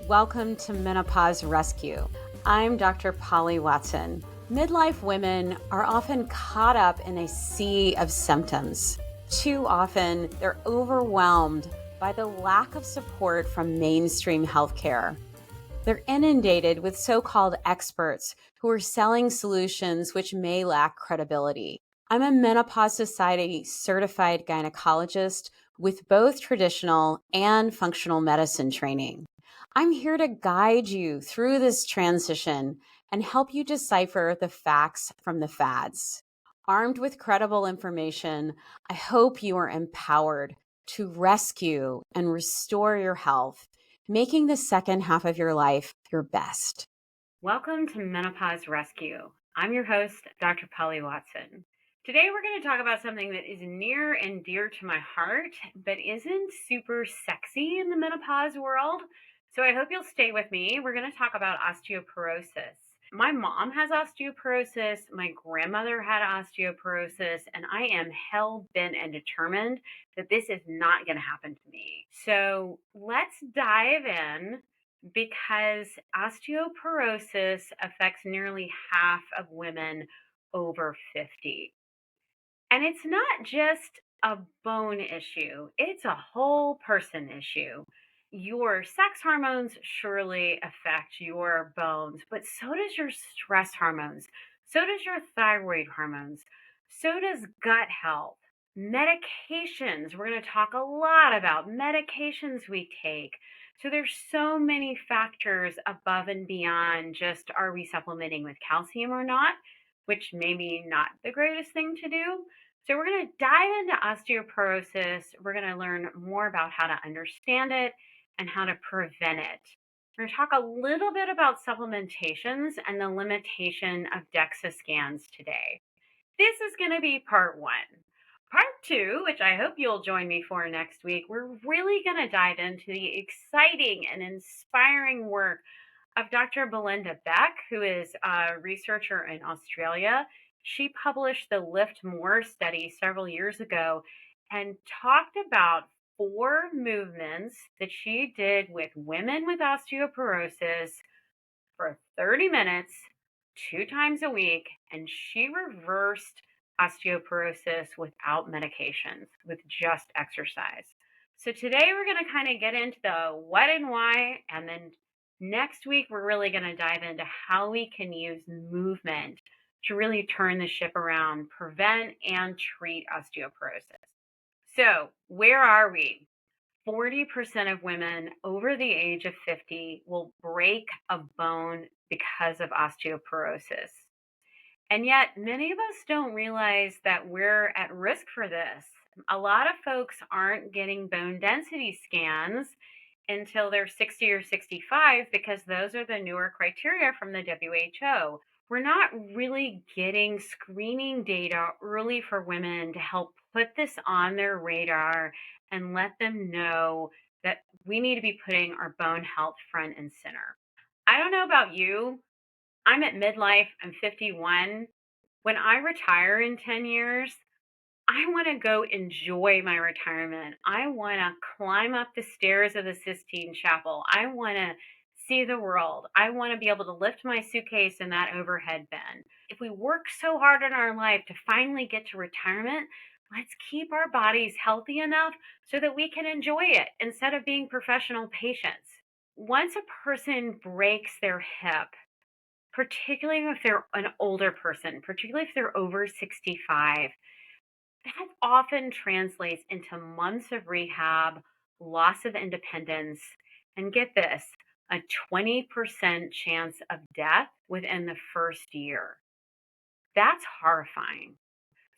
Welcome to Menopause Rescue. I'm Dr. Polly Watson. Midlife women are often caught up in a sea of symptoms. Too often, they're overwhelmed by the lack of support from mainstream healthcare. They're inundated with so-called experts who are selling solutions which may lack credibility. I'm a Menopause Society certified gynecologist with both traditional and functional medicine training. I'm here to guide you through this transition and help you decipher the facts from the fads. Armed with credible information, I hope you are empowered to rescue and restore your health, making the second half of your life your best. Welcome to Menopause Rescue. I'm your host, Dr. Polly Watson. Today we're going to talk about something that is near and dear to my heart, but isn't super sexy in the menopause world. So I hope you'll stay with me. We're going to talk about osteoporosis. My mom has osteoporosis, my grandmother had osteoporosis, and I am hell-bent and determined that this is not going to happen to me. So let's dive in because osteoporosis affects nearly half of women over 50. And it's not just a bone issue, it's a whole person issue. Your sex hormones surely affect your bones, but so does your stress hormones, so does your thyroid hormones, so does gut health. Medications, we're going to talk a lot about medications we take. So there's so many factors above and beyond just are we supplementing with calcium or not, which may be not the greatest thing to do. So we're going to dive into osteoporosis. We're going to learn more about how to understand it and how to prevent it. We're going to talk a little bit about supplementations and the limitation of DEXA scans today. This is going to be part one. Part two, which I hope you'll join me for next week, we're really going to dive into the exciting and inspiring work of Dr. Belinda Beck, who is a researcher in Australia. She published the Lift More study several years ago and talked about 4 movements that she did with women with osteoporosis for 30 minutes, 2 times a week, and she reversed osteoporosis without medications, with just exercise. So today we're going to kind of get into the what and why, and then next week we're really going to dive into how we can use movement to really turn the ship around, prevent and treat osteoporosis. So where are we? 40% of women over the age of 50 will break a bone because of osteoporosis. And yet, many of us don't realize that we're at risk for this. A lot of folks aren't getting bone density scans until they're 60 or 65 because those are the newer criteria from the WHO. We're not really getting screening data early for women to help put this on their radar and let them know that we need to be putting our bone health front and center. I don't know about you. I'm at midlife. I'm 51. When I retire in 10 years, I want to go enjoy my retirement. I want to climb up the stairs of the Sistine Chapel. I want to see the world. I want to be able to lift my suitcase in that overhead bin. If we work so hard in our life to finally get to retirement, let's keep our bodies healthy enough so that we can enjoy it instead of being professional patients. Once a person breaks their hip, particularly if they're an older person, particularly if they're over 65, that often translates into months of rehab, loss of independence, and get this, a 20% chance of death within the first year. That's horrifying.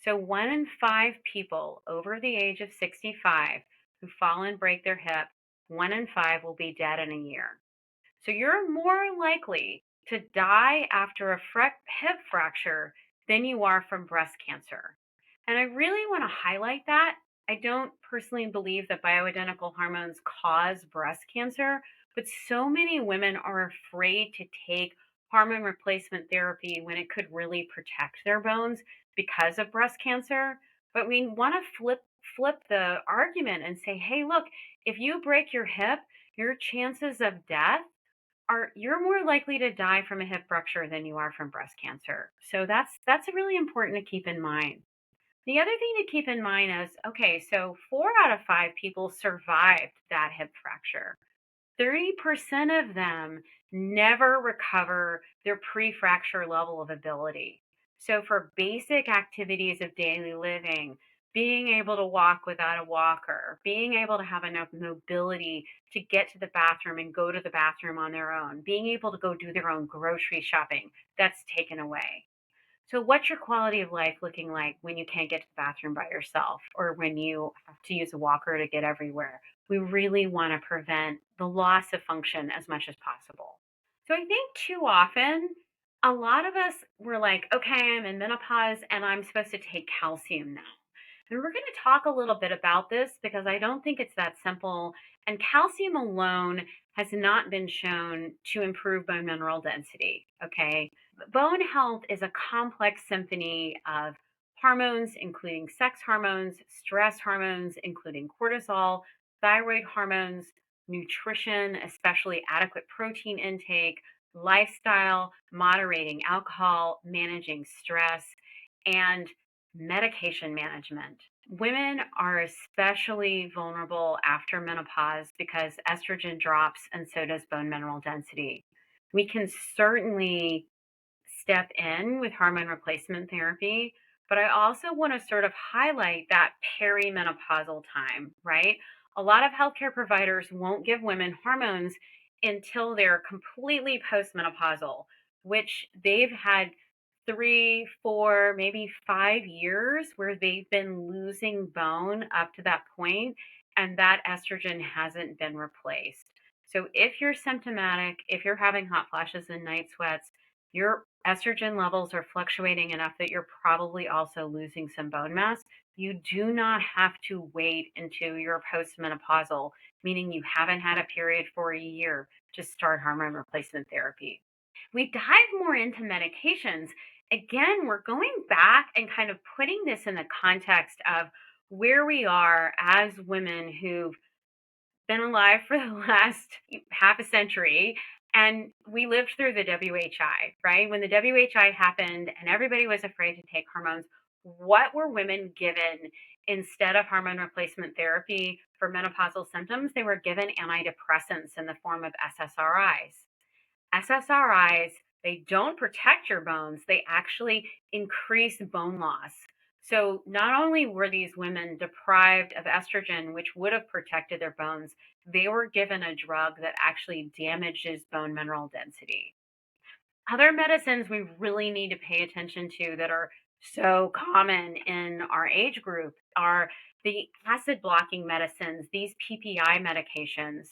So 1 in 5 people over the age of 65 who fall and break their hip, 1 in 5 will be dead in a year. So you're more likely to die after a hip fracture than you are from breast cancer. And I really want to highlight that. I don't personally believe that bioidentical hormones cause breast cancer, but so many women are afraid to take hormone replacement therapy when it could really protect their bones because of breast cancer. But we want to flip the argument and say, hey, look, if you break your hip, your chances of death you're more likely to die from a hip fracture than you are from breast cancer. So that's really important to keep in mind. The other thing to keep in mind is, okay, so 4 out of 5 people survived that hip fracture. 30% of them never recover their pre-fracture level of ability. So for basic activities of daily living, being able to walk without a walker, being able to have enough mobility to get to the bathroom and go to the bathroom on their own, being able to go do their own grocery shopping, that's taken away. So, what's your quality of life looking like when you can't get to the bathroom by yourself or when you have to use a walker to get everywhere? We really want to prevent the loss of function as much as possible. So, I think too often, a lot of us were like, okay, I'm in menopause and I'm supposed to take calcium now. And we're going to talk a little bit about this because I don't think it's that simple. And calcium alone has not been shown to improve bone mineral density. Okay. Bone health is a complex symphony of hormones, including sex hormones, stress hormones, including cortisol, thyroid hormones, nutrition, especially adequate protein intake, lifestyle, moderating alcohol, managing stress, and medication management. Women are especially vulnerable after menopause because estrogen drops and so does bone mineral density. We can certainly step in with hormone replacement therapy, but I also want to sort of highlight that perimenopausal time, right? A lot of healthcare providers won't give women hormones until they're completely postmenopausal, which they've had 3, 4, maybe 5 years where they've been losing bone up to that point, and that estrogen hasn't been replaced. So if you're symptomatic, if you're having hot flashes and night sweats, your estrogen levels are fluctuating enough that you're probably also losing some bone mass. You do not have to wait until you're postmenopausal, meaning you haven't had a period for a year to start hormone replacement therapy. We dive more into medications. Again, we're going back and kind of putting this in the context of where we are as women who've been alive for the last half a century. And we lived through the WHI, right? When the WHI happened and everybody was afraid to take hormones, what were women given instead of hormone replacement therapy for menopausal symptoms? They were given antidepressants in the form of SSRIs. SSRIs, they don't protect your bones, they actually increase bone loss. So not only were these women deprived of estrogen, which would have protected their bones, they were given a drug that actually damages bone mineral density. Other medicines we really need to pay attention to that are so common in our age group are the acid blocking medicines, these PPI medications.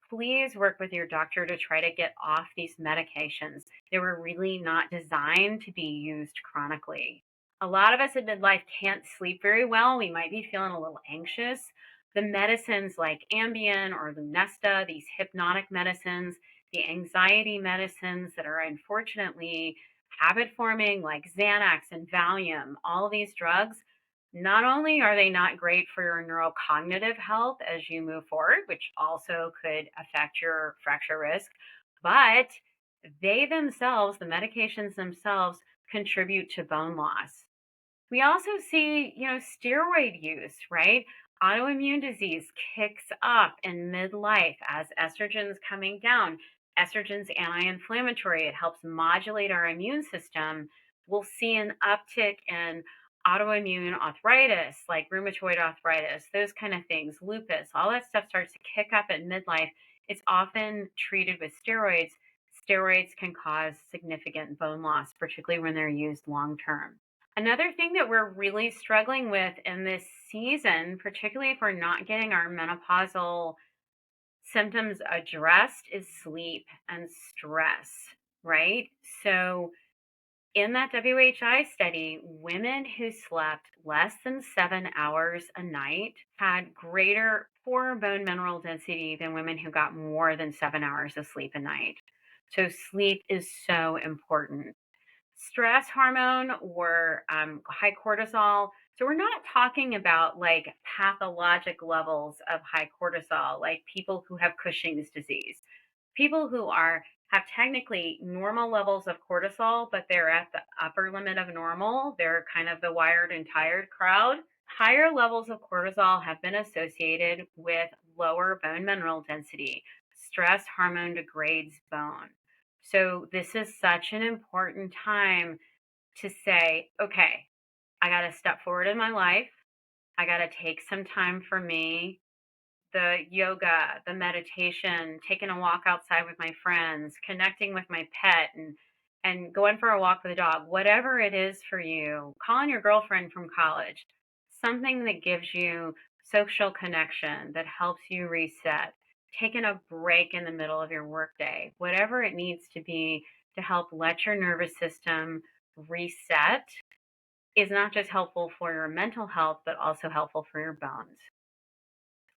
Please work with your doctor to try to get off these medications. They were really not designed to be used chronically. A lot of us in midlife can't sleep very well. We might be feeling a little anxious. The medicines like Ambien or Lunesta, these hypnotic medicines, the anxiety medicines that are unfortunately habit forming, like Xanax and Valium, all these drugs, not only are they not great for your neurocognitive health as you move forward, which also could affect your fracture risk, but they themselves, the medications themselves, contribute to bone loss. We also see, steroid use, right? Autoimmune disease kicks up in midlife as estrogen's coming down. Estrogen's anti-inflammatory. It helps modulate our immune system. We'll see an uptick in autoimmune arthritis, like rheumatoid arthritis, those kind of things, lupus, all that stuff starts to kick up at midlife. It's often treated with steroids. Steroids can cause significant bone loss, particularly when they're used long term. Another thing that we're really struggling with in this season, particularly if we're not getting our menopausal symptoms addressed, is sleep and stress, right? So, in that WHI study, women who slept less than 7 hours a night had greater poor bone mineral density than women who got more than 7 hours of sleep a night. So, sleep is so important. Stress hormone or high cortisol. So we're not talking about like pathologic levels of high cortisol, like people who have Cushing's disease. People who are have technically normal levels of cortisol, but they're at the upper limit of normal. They're kind of the wired and tired crowd. Higher levels of cortisol have been associated with lower bone mineral density. Stress hormone degrades bone. So this is such an important time to say, okay, I got to step forward in my life. I got to take some time for me, the yoga, the meditation, taking a walk outside with my friends, connecting with my pet and going for a walk with a dog, whatever it is for you, calling your girlfriend from college, something that gives you social connection, that helps you reset, taking a break in the middle of your workday, whatever it needs to be to help let your nervous system reset is not just helpful for your mental health, but also helpful for your bones.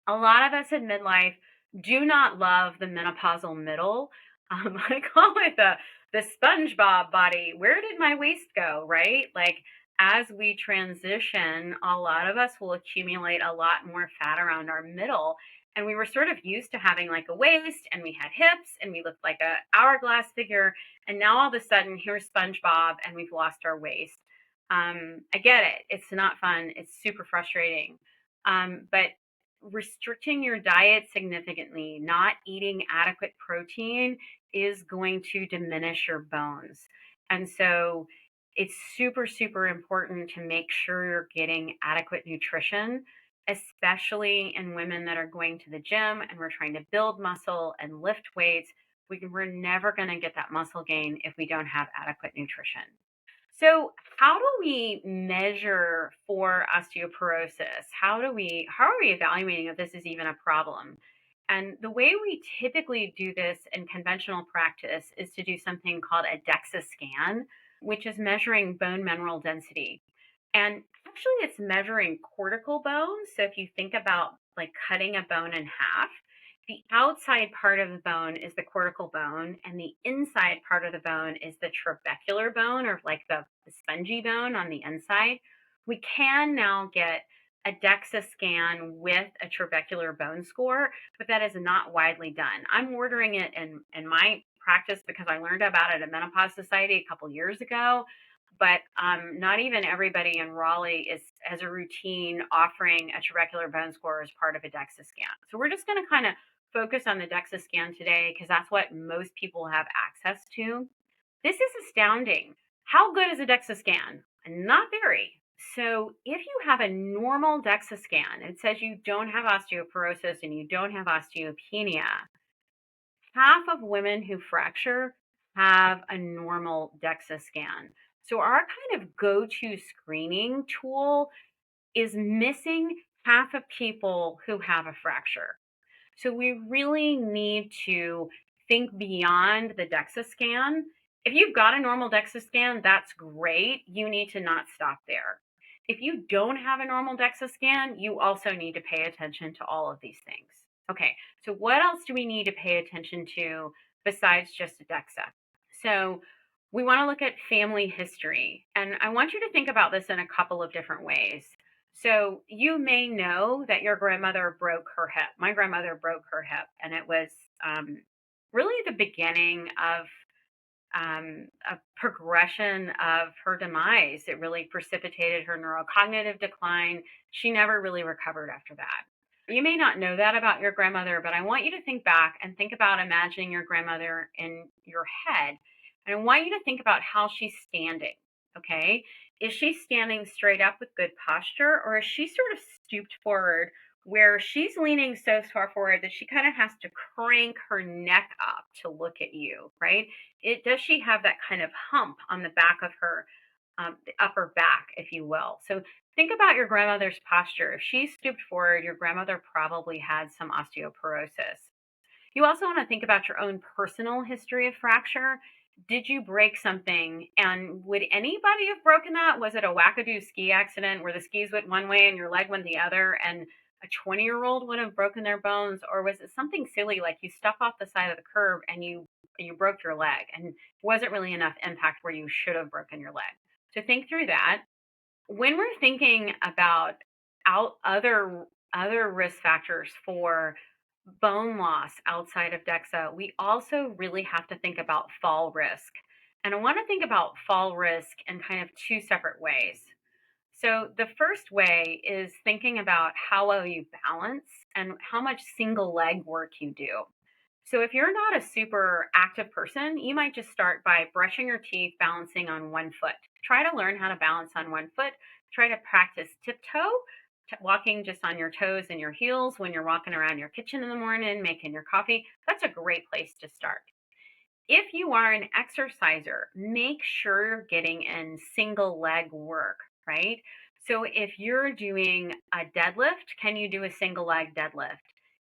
A lot of us in midlife do not love the menopausal middle. I call it the SpongeBob body. Where did my waist go? Right? Like as we transition, a lot of us will accumulate a lot more fat around our middle. And we were sort of used to having like a waist and we had hips and we looked like a hourglass figure. And now all of a sudden here's SpongeBob and we've lost our waist. I get it. It's not fun. It's super frustrating. But restricting your diet significantly, not eating adequate protein is going to diminish your bones. And so it's super, super important to make sure you're getting adequate nutrition, especially in women that are going to the gym and we're trying to build muscle and lift weights. We're never going to get that muscle gain if we don't have adequate nutrition. So, how do we measure for osteoporosis? How are we evaluating if this is even a problem? And the way we typically do this in conventional practice is to do something called a DEXA scan, which is measuring bone mineral density. And actually it's measuring cortical bones. So if you think about like cutting a bone in half, the outside part of the bone is the cortical bone, and the inside part of the bone is the trabecular bone, or like the spongy bone on the inside. We can now get a DEXA scan with a trabecular bone score, but that is not widely done. I'm ordering it in my practice because I learned about it at Menopause Society a couple years ago. But not even everybody in Raleigh is as a routine offering a trabecular bone score as part of a DEXA scan. So we're just going to kind of focus on the DEXA scan today because that's what most people have access to. This is astounding. How good is a DEXA scan? Not very. So if you have a normal DEXA scan, it says you don't have osteoporosis and you don't have osteopenia. Half of women who fracture have a normal DEXA scan. So our kind of go-to screening tool is missing half of people who have a fracture. So we really need to think beyond the DEXA scan. If you've got a normal DEXA scan, that's great. You need to not stop there. If you don't have a normal DEXA scan, you also need to pay attention to all of these things. Okay, so what else do we need to pay attention to besides just a DEXA? So we want to look at family history. And I want you to think about this in a couple of different ways. So you may know that your grandmother broke her hip. My grandmother broke her hip, and it was really the beginning of a progression of her demise. It really precipitated her neurocognitive decline. She never really recovered after that. You may not know that about your grandmother, but I want you to think back and think about imagining your grandmother in your head. And I want you to think about how she's standing. Okay. Is she standing straight up with good posture, or is she sort of stooped forward where she's leaning so far forward that she kind of has to crank her neck up to look at you, right? Does she have that kind of hump on the back of her, the upper back, if you will? So think about your grandmother's posture. If she stooped forward, your grandmother probably had some osteoporosis. You also want to think about your own personal history of fracture. Did you break something? And would anybody have broken that? Was it a wackadoo ski accident where the skis went one way and your leg went the other and a 20-year-old would have broken their bones? Or was it something silly like you stepped off the side of the curb and you broke your leg and wasn't really enough impact where you should have broken your leg? So think through that. When we're thinking about other risk factors for bone loss outside of DEXA, we also really have to think about fall risk. And I want to think about fall risk in kind of two separate ways. So, the first way is thinking about how well you balance and how much single leg work you do. So, if you're not a super active person, you might just start by brushing your teeth, balancing on one foot. Try to learn how to balance on one foot. Try to practice tiptoe, walking just on your toes and your heels when you're walking around your kitchen in the morning, making your coffee. That's a great place to start. If you are an exerciser, make sure you're getting in single leg work, right? So if you're doing a deadlift, can you do a single leg deadlift?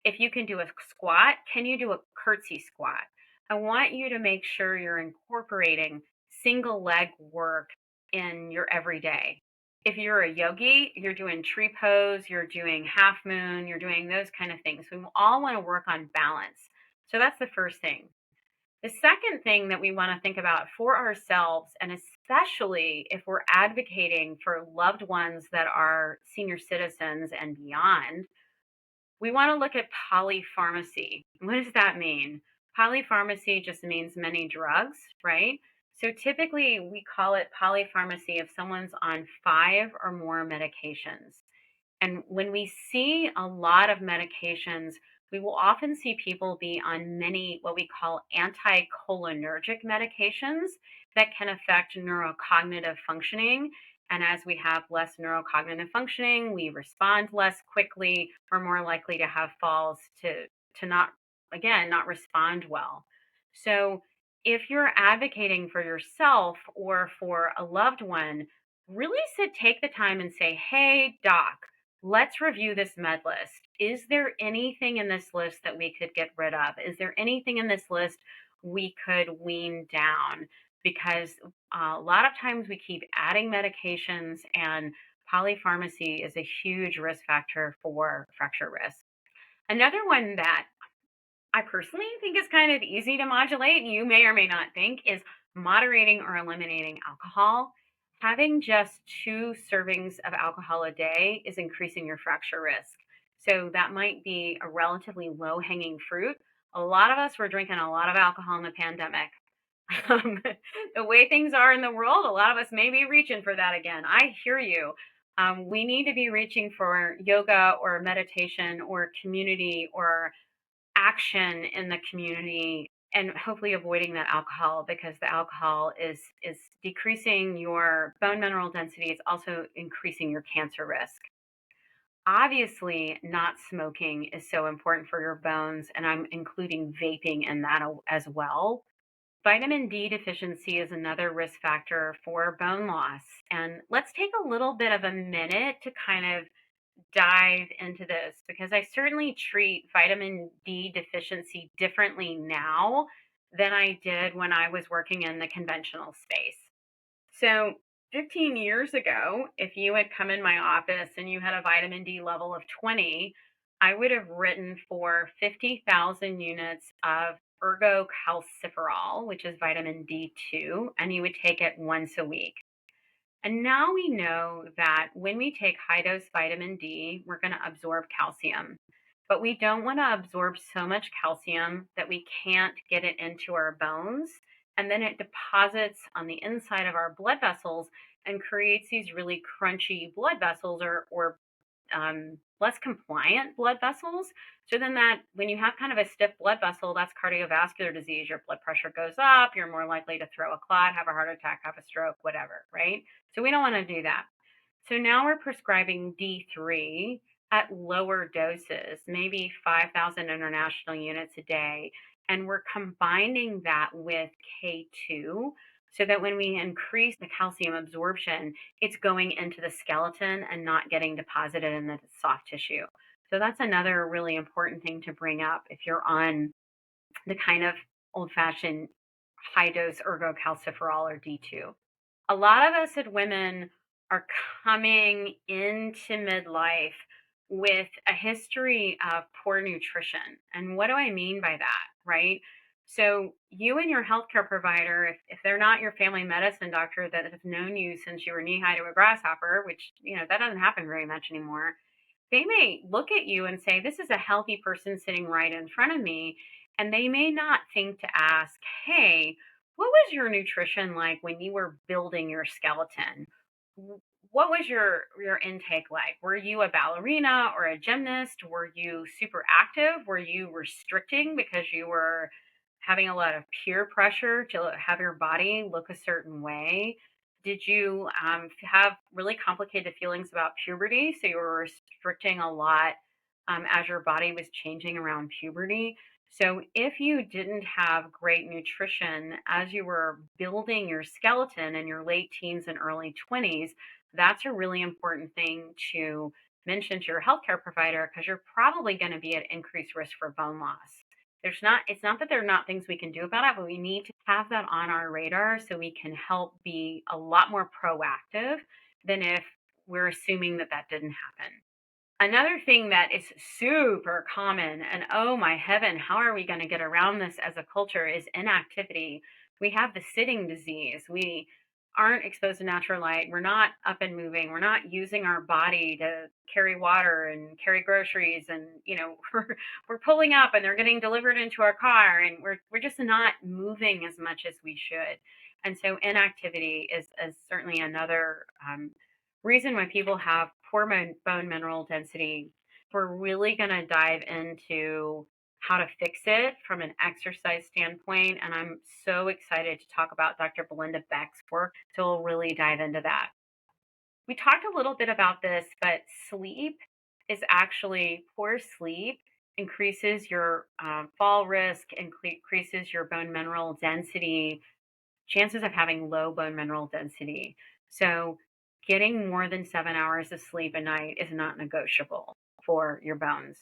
If you can do a squat, can you do a curtsy squat? I want you to make sure you're incorporating single leg work in your everyday. If you're a yogi, you're doing tree pose, you're doing half moon, you're doing those kind of things. We all want to work on balance. So that's the first thing. The second thing that we want to think about for ourselves, and especially if we're advocating for loved ones that are senior citizens and beyond, we want to look at polypharmacy. What does that mean? Polypharmacy just means many drugs, right? So typically we call it polypharmacy if someone's on 5 or more medications. And when we see a lot of medications, we will often see people be on many what we call anticholinergic medications that can affect neurocognitive functioning. And as we have less neurocognitive functioning, we respond less quickly. We're more likely to have falls, to not, again, not respond well. So if you're advocating for yourself or for a loved one, really take the time and say, hey, doc, let's review this med list. Is there anything in this list that we could get rid of? Is there anything in this list we could wean down? Because a lot of times we keep adding medications, and polypharmacy is a huge risk factor for fracture risk. Another one that I personally think is kind of easy to modulate, you may or may not think, is moderating or eliminating alcohol. Having just 2 servings of alcohol a day is increasing your fracture risk. So that might be a relatively low hanging fruit. A lot of us were drinking a lot of alcohol in the pandemic. Um, the way things are in the world, a lot of us may be reaching for that again. I hear you. We need to be reaching for yoga or meditation or community or action in the community, and hopefully avoiding that alcohol, because the alcohol is decreasing your bone mineral density. It's also increasing your cancer risk. Obviously, not smoking is so important for your bones, and I'm including vaping in that as well. Vitamin D deficiency is another risk factor for bone loss. And let's take a little bit of a minute to kind of dive into this, because I certainly treat vitamin D deficiency differently now than I did when I was working in the conventional space. So, 15 years ago, if you had come in my office and you had a vitamin D level of 20, I would have written for 50,000 units of ergocalciferol, which is vitamin D2, and you would take it once a week. And now we know that when we take high dose vitamin D, we're going to absorb calcium. But we don't want to absorb so much calcium that we can't get it into our bones. And then it deposits on the inside of our blood vessels and creates these really crunchy blood vessels, or less compliant blood vessels. So then that when you have kind of a stiff blood vessel, that's cardiovascular disease. Your blood pressure goes up. You're more likely to throw a clot, have a heart attack, have a stroke, whatever, right? So we don't want to do that. So now we're prescribing D3 at lower doses, maybe 5,000 international units a day. And we're combining that with K2 so that when we increase the calcium absorption, it's going into the skeleton and not getting deposited in the soft tissue. So that's another really important thing to bring up if you're on the kind of old fashioned high dose ergocalciferol or D2. A lot of us as women are coming into midlife with a history of poor nutrition. And what do I mean by that, right? So you and your healthcare provider, if they're not your family medicine doctor that have known you since you were knee high to a grasshopper, which, that doesn't happen very much anymore, They may look at you and say, this is a healthy person sitting right in front of me. And they may not think to ask, hey, what was your nutrition like when you were building your skeleton? What was your intake like? Were you a ballerina or a gymnast? Were you super active? Were you restricting because you were having a lot of peer pressure to have your body look a certain way? Did you have really complicated feelings about puberty? So you were restricting a lot as your body was changing around puberty. So if you didn't have great nutrition as you were building your skeleton in your late teens and early 20s, that's a really important thing to mention to your healthcare provider because you're probably going to be at increased risk for bone loss. It's not that there are not things we can do about it, but we need to have that on our radar so we can help be a lot more proactive than if we're assuming that that didn't happen. Another thing that is super common, and oh my heaven, how are we going to get around this as a culture, is inactivity. We have the sitting disease. We aren't exposed to natural light. We're not up and moving. We're not using our body to carry water and carry groceries. And, we're pulling up and they're getting delivered into our car and we're just not moving as much as we should. And so inactivity is certainly another reason why people have poor bone mineral density. We're really going to dive into how to fix it from an exercise standpoint. And I'm so excited to talk about Dr. Belinda Beck's work. So we'll really dive into that. We talked a little bit about this, but sleep is actually poor sleep increases your fall risk, increases your bone mineral density, chances of having low bone mineral density. So getting more than 7 hours of sleep a night is not negotiable for your bones.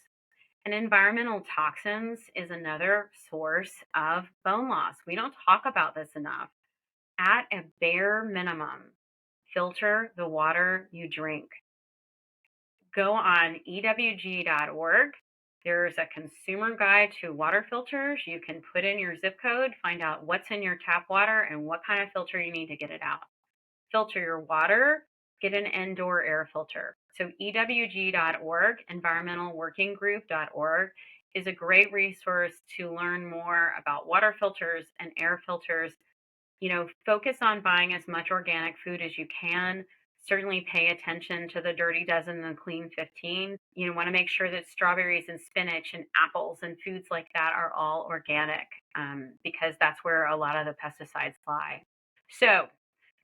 And environmental toxins is another source of bone loss. We don't talk about this enough. At a bare minimum, filter the water you drink. Go on ewg.org. There's a consumer guide to water filters. You can put in your zip code, find out what's in your tap water and what kind of filter you need to get it out. Filter your water, get an indoor air filter. So ewg.org, environmentalworkinggroup.org, is a great resource to learn more about water filters and air filters. Focus on buying as much organic food as you can. Certainly pay attention to the dirty dozen and the clean 15. You want to make sure that strawberries and spinach and apples and foods like that are all organic because that's where a lot of the pesticides lie. So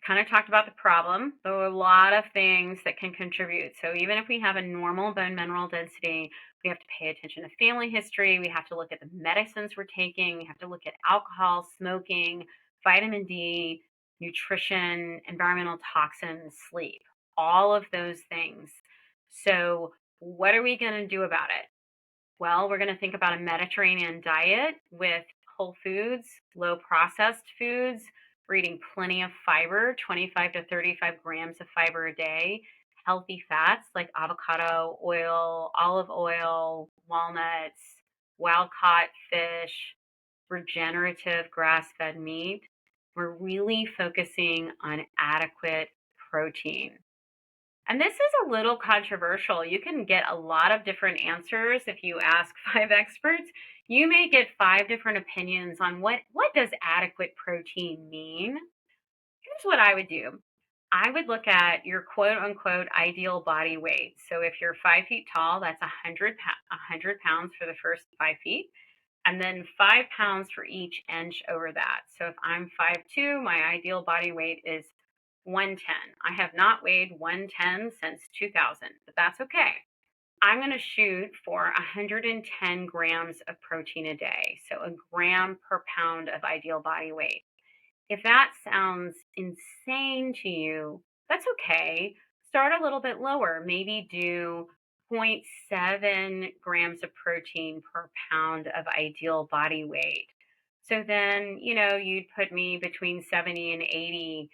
kind of talked about the problem. There are a lot of things that can contribute. So even if we have a normal bone mineral density, we have to pay attention to family history. We have to look at the medicines we're taking. We have to look at alcohol, smoking, vitamin D, nutrition, environmental toxins, sleep, all of those things. So what are we going to do about it? Well, we're going to think about a Mediterranean diet with whole foods, low processed foods. We're eating plenty of fiber, 25 to 35 grams of fiber a day, healthy fats like avocado oil, olive oil, walnuts, wild caught fish, regenerative grass-fed meat. We're really focusing on adequate protein. And this is a little controversial. You can get a lot of different answers if you ask 5 experts. You may get 5 different opinions on what does adequate protein mean. Here's what I would do. I would look at your quote unquote ideal body weight. So if you're 5 feet tall, that's 100 pounds for the first 5 feet, and then 5 pounds for each inch over that. So if I'm 5'2", my ideal body weight is 110. I have not weighed 110 since 2000, but that's okay. I'm going to shoot for 110 grams of protein a day, so a gram per pound of ideal body weight. If that sounds insane to you, that's okay. Start a little bit lower. Maybe do 0.7 grams of protein per pound of ideal body weight. So then, you'd put me between 70 and 80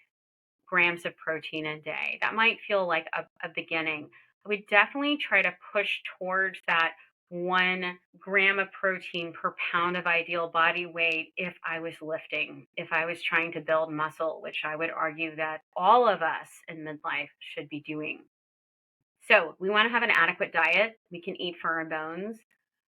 grams of protein a day. That might feel like a beginning. I would definitely try to push towards that 1 gram of protein per pound of ideal body weight if I was lifting, if I was trying to build muscle, which I would argue that all of us in midlife should be doing. So we want to have an adequate diet. We can eat for our bones.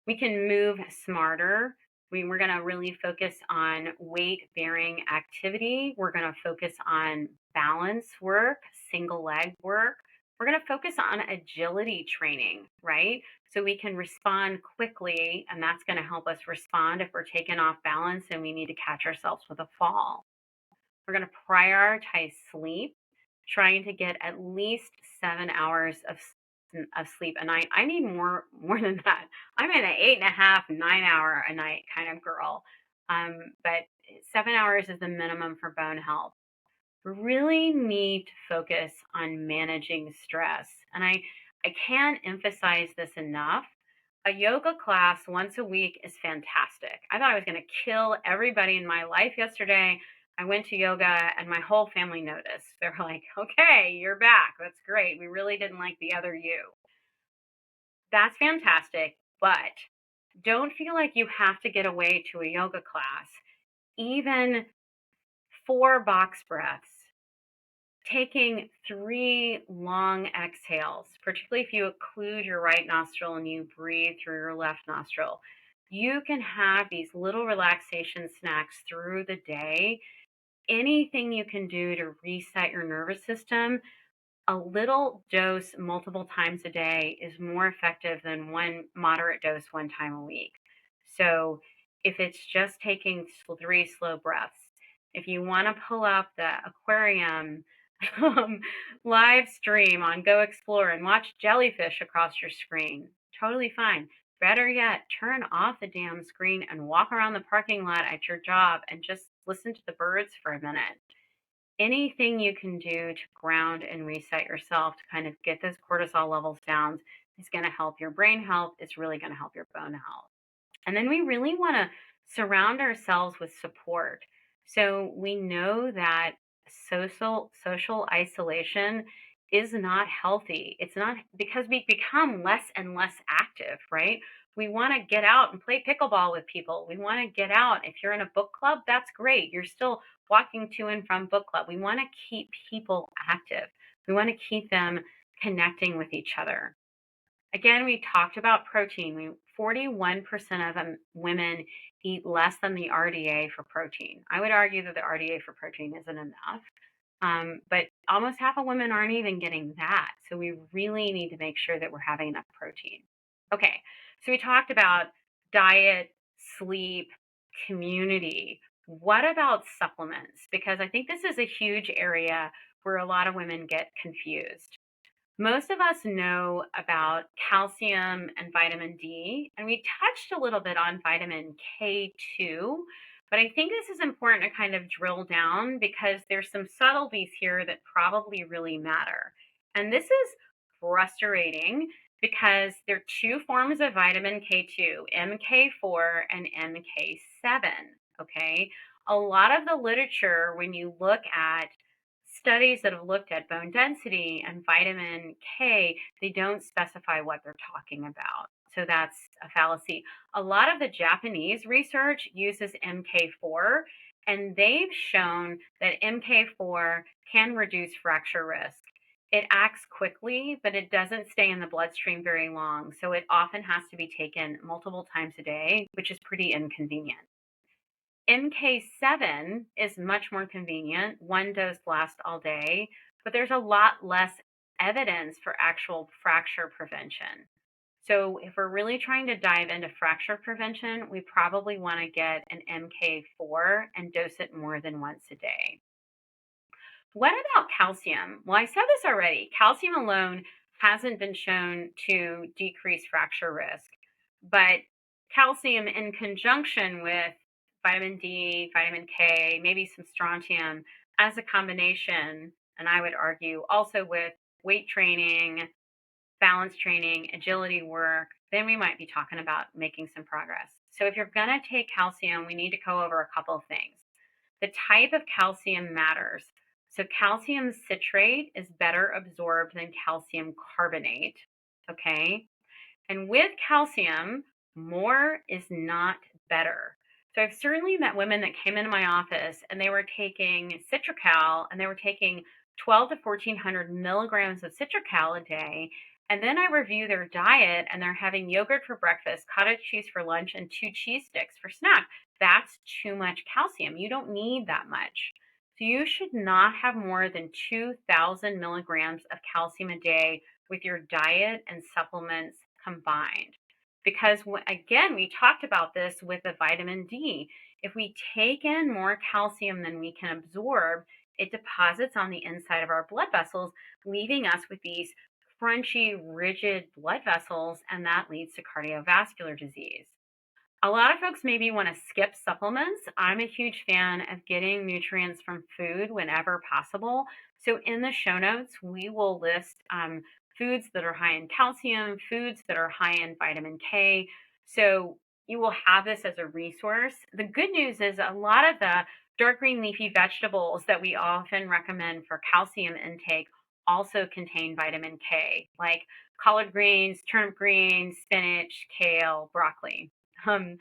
We can move smarter. We're going to really focus on weight bearing activity. We're going to focus on balance work, single leg work. We're going to focus on agility training, right? So we can respond quickly, and that's going to help us respond if we're taken off balance and we need to catch ourselves with a fall. We're going to prioritize sleep, trying to get at least 7 hours of sleep a night. I need more than that. I'm an 8.5, 9 hour a night kind of girl. But 7 hours is the minimum for bone health. We really need to focus on managing stress. And I can't emphasize this enough. A yoga class once a week is fantastic. I thought I was going to kill everybody in my life yesterday. I went to yoga and my whole family noticed. They're like, okay, you're back. That's great. We really didn't like the other you. That's fantastic. But don't feel like you have to get away to a yoga class. Even 4 box breaths, taking 3 long exhales, particularly if you occlude your right nostril and you breathe through your left nostril, you can have these little relaxation snacks through the day. Anything you can do to reset your nervous system, a little dose multiple times a day is more effective than one moderate dose one time a week. So if it's just taking 3 slow breaths, if you want to pull up the aquarium live stream on Go Explore and watch jellyfish across your screen, totally fine. Better yet, turn off the damn screen and walk around the parking lot at your job and just listen to the birds for a minute. Anything you can do to ground and reset yourself to kind of get those cortisol levels down is going to help your brain health. It's really going to help your bone health. And then we really want to surround ourselves with support. So we know that social isolation is not healthy. It's not, because we become less and less active, right? We want to get out and play pickleball with people. We want to get out. If you're in a book club, that's great. You're still walking to and from book club. We want to keep people active. We want to keep them connecting with each other. Again, we talked about protein. 41% of women eat less than the RDA for protein. I would argue that the RDA for protein isn't enough, but almost half of women aren't even getting that. So we really need to make sure that we're having enough protein. Okay, so we talked about diet, sleep, community. What about supplements? Because I think this is a huge area where a lot of women get confused. Most of us know about calcium and vitamin D, and we touched a little bit on vitamin K2, but I think this is important to kind of drill down because there's some subtleties here that probably really matter. And this is frustrating because there are 2 forms of vitamin K2, MK4 and MK7, okay? A lot of the literature, when you look at studies that have looked at bone density and vitamin K, they don't specify what they're talking about. So that's a fallacy. A lot of the Japanese research uses MK4, and they've shown that MK4 can reduce fracture risk. It acts quickly, but it doesn't stay in the bloodstream very long. So it often has to be taken multiple times a day, which is pretty inconvenient. MK7 is much more convenient. 1 dose lasts all day, but there's a lot less evidence for actual fracture prevention. So if we're really trying to dive into fracture prevention, we probably want to get an MK4 and dose it more than once a day. What about calcium? Well, I said this already. Calcium alone hasn't been shown to decrease fracture risk, but calcium in conjunction with vitamin D, vitamin K, maybe some strontium as a combination, and I would argue also with weight training, balance training, agility work, then we might be talking about making some progress. So if you're going to take calcium, we need to go over a couple of things. The type of calcium matters. So calcium citrate is better absorbed than calcium carbonate, okay? And with calcium, more is not better. So I've certainly met women that came into my office and they were taking Citracal and they were taking 12 to 1400 milligrams of Citracal a day, And then I review their diet and they're having yogurt for breakfast, cottage cheese for lunch, and 2 cheese sticks for snack. That's too much calcium. You don't need that much. So you should not have more than 2,000 milligrams of calcium a day with your diet and supplements combined. Because again, we talked about this with the vitamin D. If we take in more calcium than we can absorb, it deposits on the inside of our blood vessels, leaving us with these crunchy, rigid blood vessels, and that leads to cardiovascular disease. A lot of folks maybe want to skip supplements. I'm a huge fan of getting nutrients from food whenever possible. So in the show notes, we will list foods that are high in calcium, foods that are high in vitamin K. So you will have this as a resource. The good news is a lot of the dark green leafy vegetables that we often recommend for calcium intake also contain vitamin K, like collard greens, turnip greens, spinach, kale, broccoli. I'm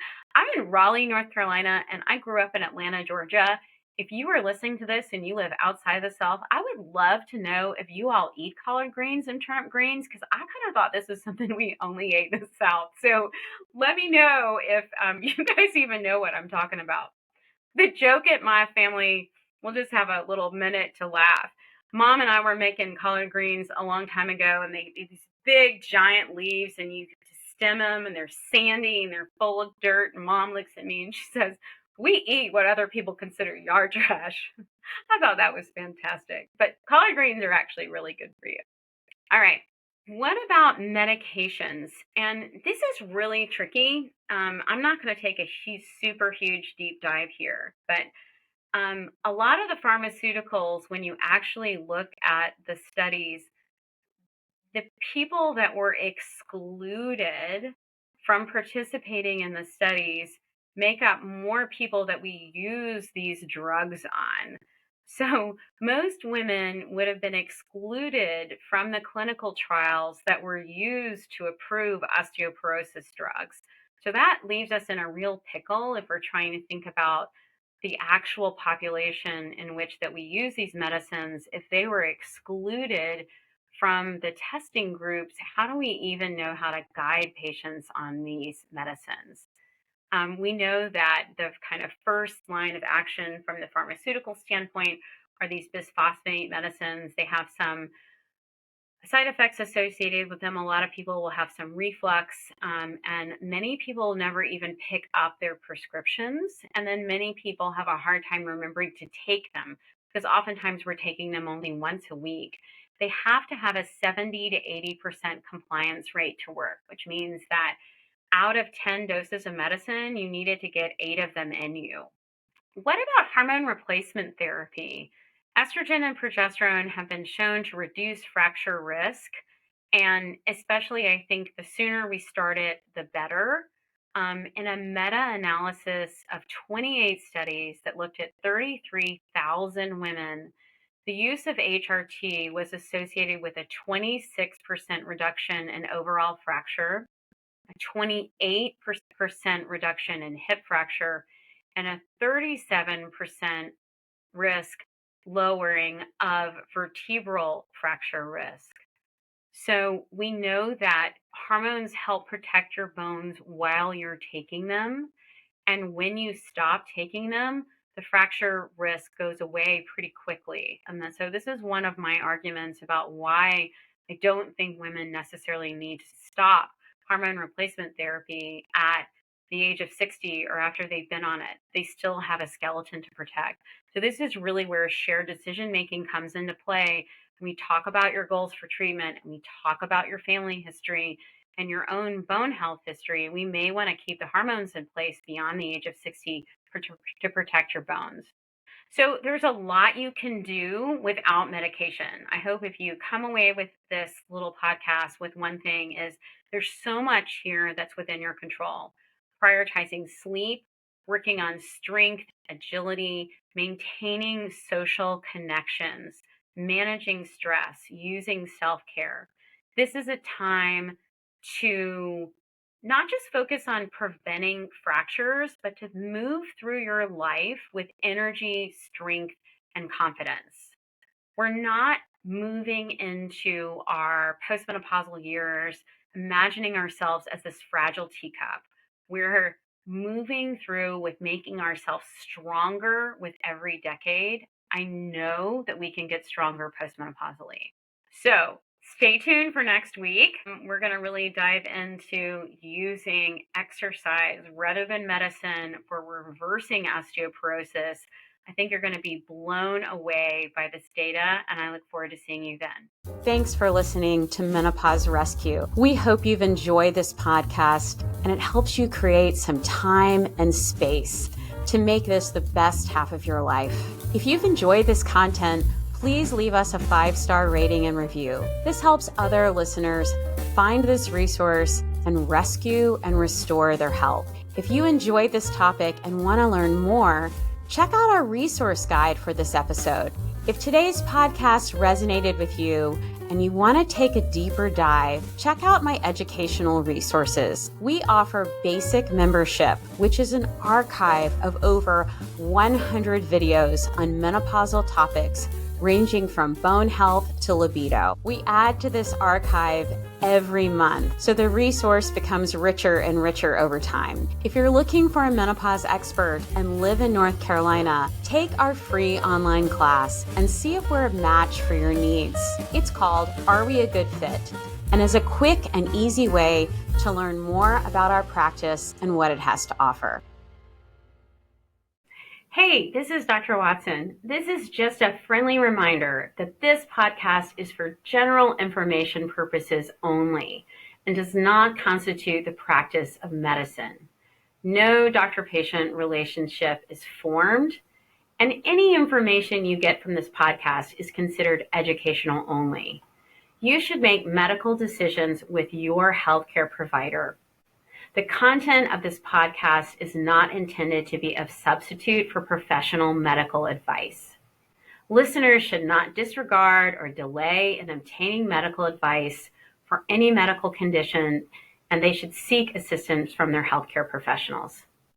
in Raleigh, North Carolina, and I grew up in Atlanta, Georgia. If you are listening to this and you live outside the South, I would love to know if you all eat collard greens and turnip greens, because I kind of thought this was something we only ate in the South. So let me know if you guys even know what I'm talking about. The joke at my family, we'll just have a little minute to laugh. Mom and I were making collard greens a long time ago, and they these big giant leaves, and you stem them, and they're sandy and they're full of dirt. And Mom looks at me and she says, "We eat what other people consider yard trash." I thought that was fantastic. But collard greens are actually really good for you. All right. What about medications? And this is really tricky. I'm not going to take a super huge deep dive here, but a lot of the pharmaceuticals, when you actually look at the studies, the people that were excluded from participating in the studies make up more people that we use these drugs on. So, most women would have been excluded from the clinical trials that were used to approve osteoporosis drugs. So, that leaves us in a real pickle if we're trying to think about the actual population in which that we use these medicines. If they were excluded from the testing groups, how do we even know how to guide patients on these medicines? We know that the kind of first line of action from the pharmaceutical standpoint are these bisphosphonate medicines. They have some side effects associated with them. A lot of people will have some reflux, and many people never even pick up their prescriptions. And then many people have a hard time remembering to take them because oftentimes we're taking them only once a week. They have to have a 70 to 80% compliance rate to work, which means that out of 10 doses of medicine, you needed to get 8 of them in you. What about hormone replacement therapy? Estrogen and progesterone have been shown to reduce fracture risk. And especially, I think the sooner we start it, the better. In a meta analysis of 28 studies that looked at 33,000 women, the use of HRT was associated with a 26% reduction in overall fracture, a 28% reduction in hip fracture, and a 37% risk lowering of vertebral fracture risk. So we know that hormones help protect your bones while you're taking them. And when you stop taking them, the fracture risk goes away pretty quickly. And so this is one of my arguments about why I don't think women necessarily need to stop hormone replacement therapy at the age of 60 or after they've been on it. They still have a skeleton to protect. So this is really where shared decision making comes into play. We talk about your goals for treatment, and we talk about your family history and your own bone health history. We may want to keep the hormones in place beyond the age of 60 to protect your bones. So there's a lot you can do without medication. I hope if you come away with this little podcast with one thing is there's so much here that's within your control. Prioritizing sleep, working on strength, agility, maintaining social connections, managing stress, using self-care. This is a time to not just focus on preventing fractures, but to move through your life with energy, strength, and confidence. We're not moving into our postmenopausal years, imagining ourselves as this fragile teacup. We're moving through with making ourselves stronger with every decade. I know that we can get stronger postmenopausally. So stay tuned for next week. We're going to really dive into using exercise rather than medicine for reversing osteoporosis. I think you're going to be blown away by this data, and I look forward to seeing you then. Thanks for listening to Menopause Rescue. We hope you've enjoyed this podcast and it helps you create some time and space to make this the best half of your life. If you've enjoyed this content, please leave us a 5-star rating and review. This helps other listeners find this resource and rescue and restore their health. If you enjoyed this topic and want to learn more, check out our resource guide for this episode. If today's podcast resonated with you and you want to take a deeper dive, check out my educational resources. We offer basic membership, which is an archive of over 100 videos on menopausal topics ranging from bone health to libido. We add to this archive every month, so the resource becomes richer and richer over time. If you're looking for a menopause expert and live in North Carolina, take our free online class and see if we're a match for your needs. It's called Are We a Good Fit? And is a quick and easy way to learn more about our practice and what it has to offer. Hey, this is Dr. Watson. This is just a friendly reminder that this podcast is for general information purposes only and does not constitute the practice of medicine. No doctor-patient relationship is formed, and any information you get from this podcast is considered educational only. You should make medical decisions with your healthcare provider. The content of this podcast is not intended to be a substitute for professional medical advice. Listeners should not disregard or delay in obtaining medical advice for any medical condition, and they should seek assistance from their healthcare professionals.